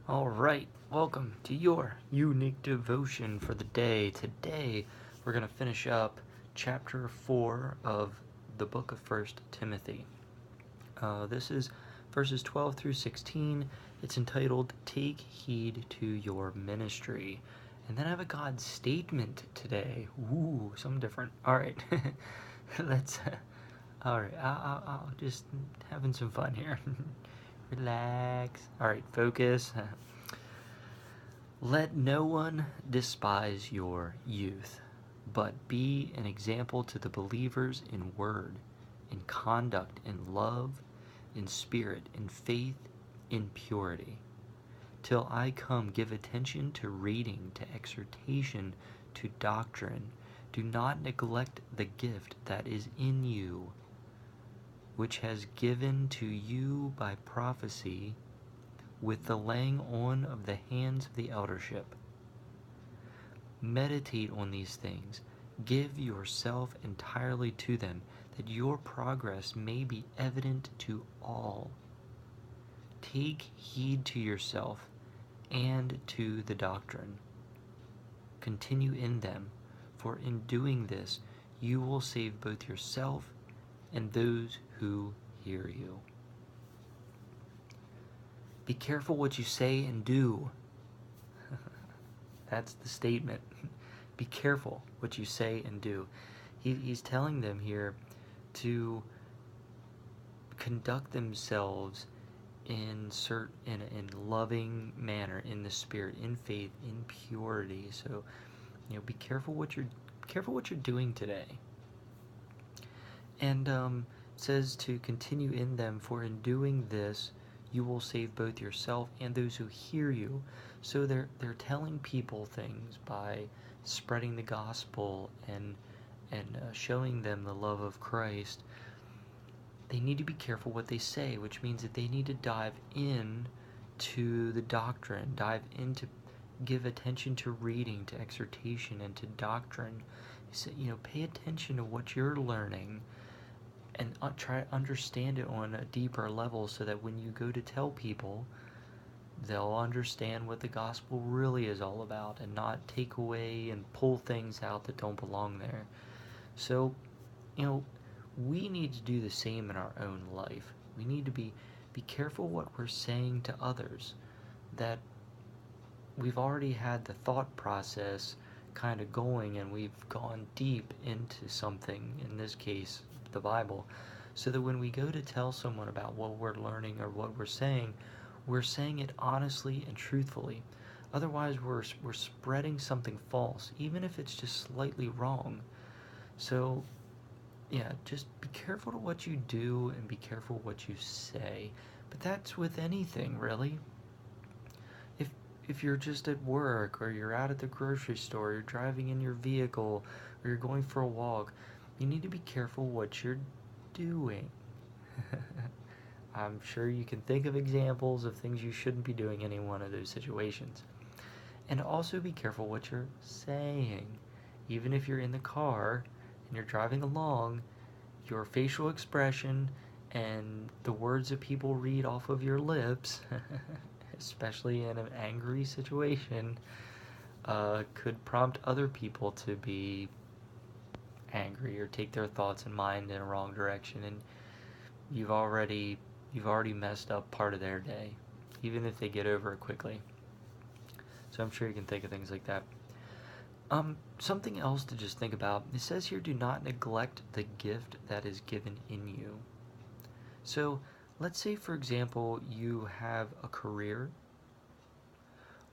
All right, welcome to your unique devotion for the day. Today, we're going to finish up chapter 4 of the book of First Timothy. This is verses 12 through 16. It's entitled Take Heed to Your Ministry. And then I have a God statement today. Ooh, something different. All right, let's. All right, I'll just having some fun here. Relax. All right, focus. Let no one despise your youth, but be an example to the believers in word, in conduct, in love, in spirit, in faith, in purity. Till I come, give attention to reading, to exhortation, to doctrine. Do not neglect the gift that is in you, which has given to you by prophecy with the laying on of the hands of the eldership. Meditate on these things. Give yourself entirely to them, that your progress may be evident to all. Take heed to yourself and to the doctrine. Continue in them, for in doing this you will save both yourself and those who hear you. Be careful what you say and do. That's the statement. Be careful what you say and do. He's telling them here to conduct themselves in loving manner, in the spirit, in faith, in purity. So, be careful what you're doing today. And says to continue in them, for in doing this you will save both yourself and those who hear you. So they're telling people things by spreading the gospel and showing them the love of Christ. They need to be careful what they say, which means that they need to dive in to the doctrine, dive into, give attention to reading, to exhortation, and to doctrine. So, pay attention to what you're learning and try to understand it on a deeper level, so that when you go to tell people, they'll understand what the gospel really is all about and not take away and pull things out that don't belong there. So, we need to do the same in our own life. We need to be careful what we're saying to others, that we've already had the thought process kind of going and we've gone deep into something, in this case the Bible, so that when we go to tell someone about what we're learning or what we're saying it honestly and truthfully. Otherwise, we're spreading something false, even if it's just slightly wrong. So, yeah, just be careful to what you do and be careful what you say. But that's with anything, really. If if you're just at work, or you're out at the grocery store, you're driving in your vehicle, or you're going for a walk, you need to be careful what you're doing. I'm sure you can think of examples of things you shouldn't be doing in any one of those situations. And also be careful what you're saying. Even if you're in the car and you're driving along, your facial expression and the words that people read off of your lips, especially in an angry situation, could prompt other people to be angry or take their thoughts and mind in a wrong direction, and you've already messed up part of their day, even if they get over it quickly. So I'm sure you can think of things like that. Something else to just think about. It says here, do not neglect the gift that is given in you. So let's say, for example, you have a career,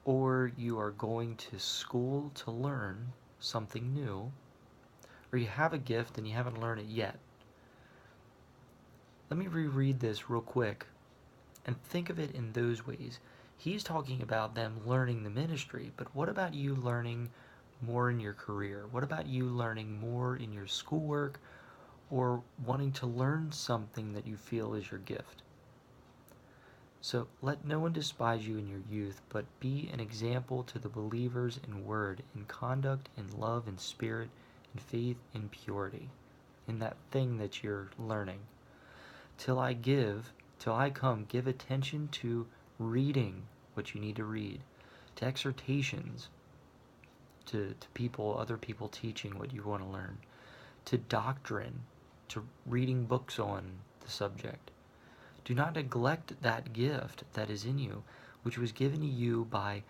or you are going to school to learn something new, or you have a gift and you haven't learned it yet. Let me reread this real quick and think of it in those ways. He's talking about them learning the ministry, but what about you learning more in your career? What about you learning more in your schoolwork, or wanting to learn something that you feel is your gift? So let no one despise you in your youth, but be an example to the believers in word, in conduct, in love, in spirit, in faith, in purity, in that thing that you're learning. Till I come, give attention to reading, what you need to read, to exhortations, to people, other people teaching what you want to learn, to doctrine, to reading books on the subject. Do not neglect that gift that is in you, which was given to you by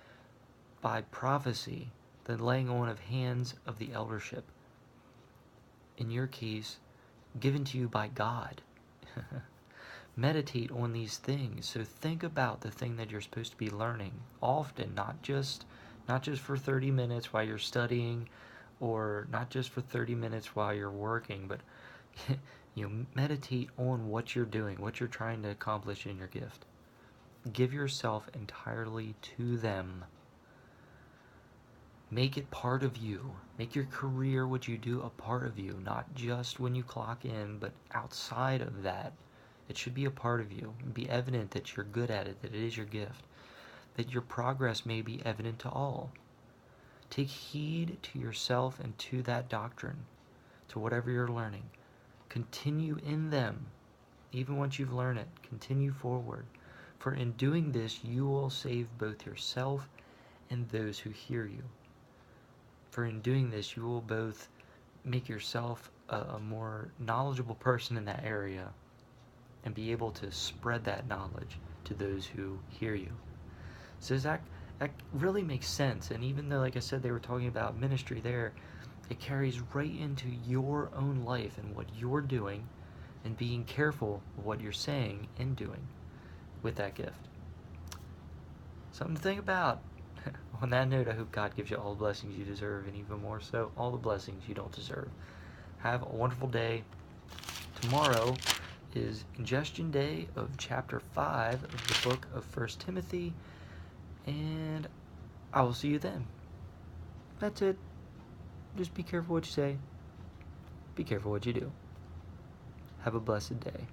prophecy, the laying on of hands of the eldership. In your case, given to you by God. Meditate on these things. So think about the thing that you're supposed to be learning often, not just for 30 minutes while you're studying, or not just for 30 minutes while you're working, but meditate on what you're doing, what you're trying to accomplish in your gift. Give yourself entirely to them. Make it part of you. Make your career, what you do, a part of you, not just when you clock in, but outside of that. It should be a part of you. Be evident that you're good at it, that it is your gift, that your progress may be evident to all. Take heed to yourself and to that doctrine, to whatever you're learning. Continue in them, even once you've learned it. Continue forward. For in doing this, you will save both yourself and those who hear you. For in doing this, you will both make yourself a more knowledgeable person in that area and be able to spread that knowledge to those who hear you. So that really makes sense. And even though, like I said, they were talking about ministry there, it carries right into your own life and what you're doing and being careful of what you're saying and doing with that gift. Something to think about. On that note, I hope God gives you all the blessings you deserve, and even more so, all the blessings you don't deserve. Have a wonderful day. Tomorrow is Ingestion Day of Chapter 5 of the book of 1 Timothy, and I will see you then. That's it. Just be careful what you say. Be careful what you do. Have a blessed day.